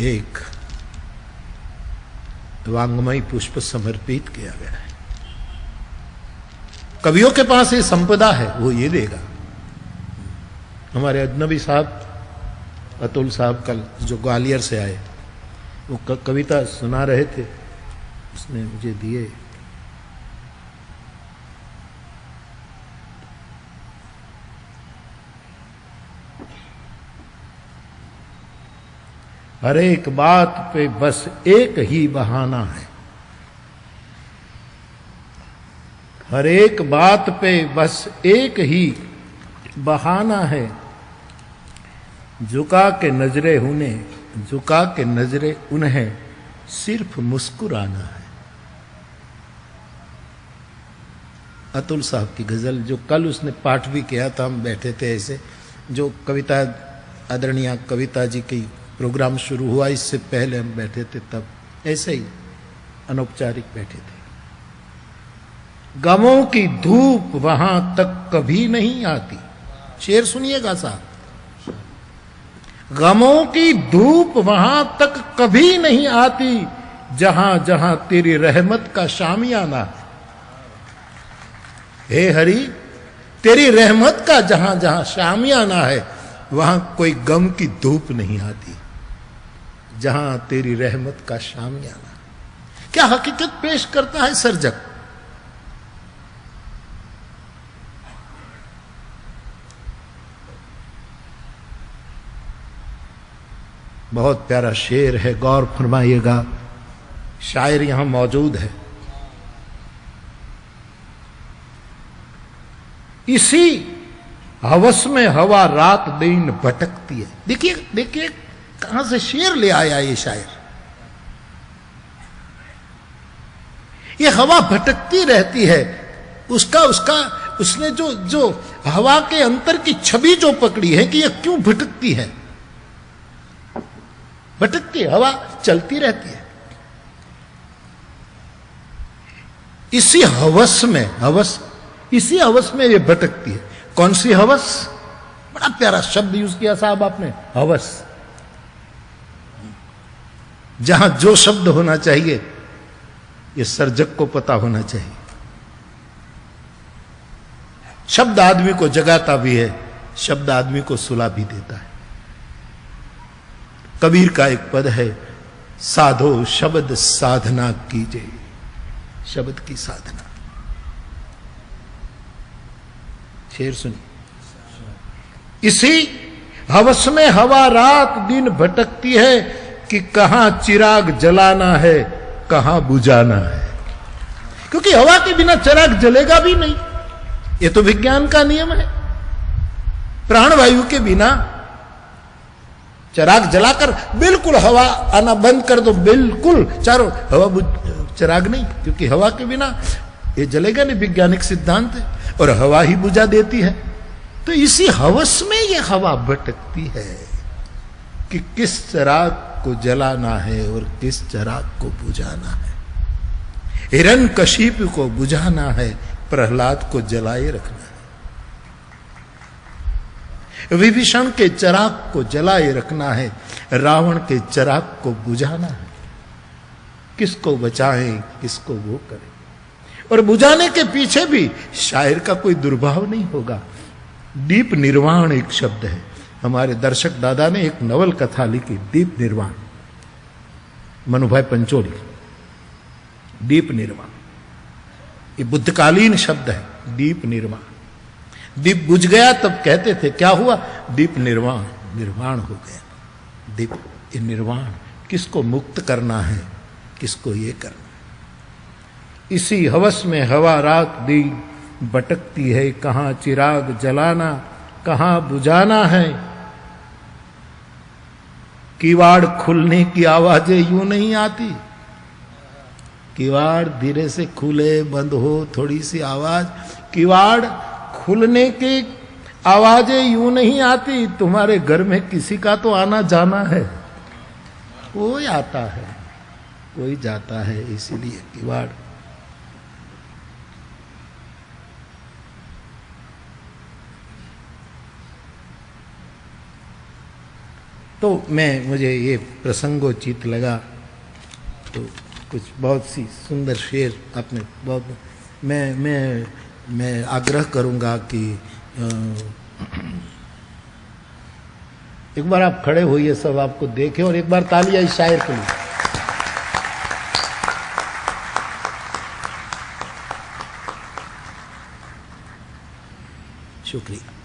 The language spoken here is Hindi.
एक वांग्मय पुष्प समर्पित किया गया है। कवियों के पास ये संपदा है, वो ये देगा। हमारे अजनबी साहब अतुल साहब कल जो ग्वालियर से आए, वो कविता सुना रहे थे, उसने मुझे दिए। हर एक बात पे बस एक ही बहाना है, हर एक बात पे बस एक ही बहाना है, झुका के नजरे उन्हें, झुका के नजरे उन्हें सिर्फ मुस्कुराना है। अतुल साहब की गजल जो कल उसने पाठ भी किया था, हम बैठे थे ऐसे, जो कविता आदरणीय कविता जी की प्रोग्राम शुरू हुआ इससे पहले हम बैठे थे, तब ऐसे ही अनौपचारिक बैठे थे। गमों की धूप वहां तक कभी नहीं आती, शेर सुनिएगा साहब। गमों की धूप वहां तक कभी नहीं आती, जहां जहां तेरी रहमत का शामियाना है। हे हरि, तेरी रहमत का जहां जहां शामियाना है, वहां कोई गम की धूप नहीं आती, जहां तेरी रहमत का शामियाना। क्या हकीकत पेश करता है सर्जक। बहुत प्यारा शेर है, गौर फरमाइएगा। शायर यहां मौजूद है। इसी हवस में हवा रात दिन भटकती है। देखिए देखिए कहां से शेर ले आया ये शायर। ये हवा भटकती रहती है, उसने जो हवा के अंतर की छवि जो पकड़ी है कि ये क्यों भटकती है। भटकती है, हवा चलती रहती है। इसी हवस में ये भटकती है। कौन सी हवस? बड़ा प्यारा शब्द यूज किया साहब आपने, हवस। जहां जो शब्द होना चाहिए ये सर्जक को पता होना चाहिए। शब्द आदमी को जगाता भी है, शब्द आदमी को सुला भी देता है। कबीर का एक पद है, साधो शब्द साधना कीजिए, शब्द की साधना। शेर सुनिए। इसी हवस में हवा रात दिन भटकती है कि कहां चिराग जलाना है, कहां बुझाना है। क्योंकि हवा के बिना चिराग जलेगा भी नहीं, ये तो विज्ञान का नियम है। प्राणवायु के बिना चिराग जलाकर बिल्कुल हवा आना बंद कर दो, बिल्कुल चारों हवा चिराग नहीं, क्योंकि हवा के बिना ये जलेगा नहीं, वैज्ञानिक सिद्धांत है। और हवा ही बुझा देती है। तो इसी हवस में ये हवा भटकती है कि किस चिराग को जलाना है और किस चिराग को बुझाना है। हिरण्यकशिपु को बुझाना है, प्रहलाद को जलाए रखना है। विभीषण के चिराग को जलाए रखना है, रावण के चिराग को बुझाना है। किसको बचाएं, किसको वो करें। और बुझाने के पीछे भी शायर का कोई दुर्भाव नहीं होगा। दीप निर्वाण एक शब्द है। हमारे दर्शक दादा ने एक नवल कथा लिखी, दीप निर्वाण, मनुभाई पंचोली। दीप निर्वाण ये बुद्धकालीन शब्द है, दीप निर्वाण। दीप बुझ गया तब कहते थे क्या हुआ, दीप निर्वाण, निर्वाण हो गया। दीप ये निर्वाण, किसको मुक्त करना है, किसको ये करना। इसी हवस में हवा रात दिन भटकती है, कहां चिराग जलाना, कहां बुझाना है। किवाड़ खुलने की आवाजें यूं नहीं आती। किवाड़ धीरे से खुले बंद हो, थोड़ी सी आवाज, किवाड़ खुलने की आवाजें यूं नहीं आती। तुम्हारे घर में किसी का तो आना जाना है, कोई आता है कोई जाता है, इसीलिए किवाड़। तो मुझे ये प्रसंगोचित लगा, तो कुछ बहुत सी सुंदर शेर आपने बहुत, मैं आग्रह करूंगा कि एक बार आप खड़े होइए, सब आपको देखें, और एक बार तालियां इस शायर के लिए। शुक्रिया।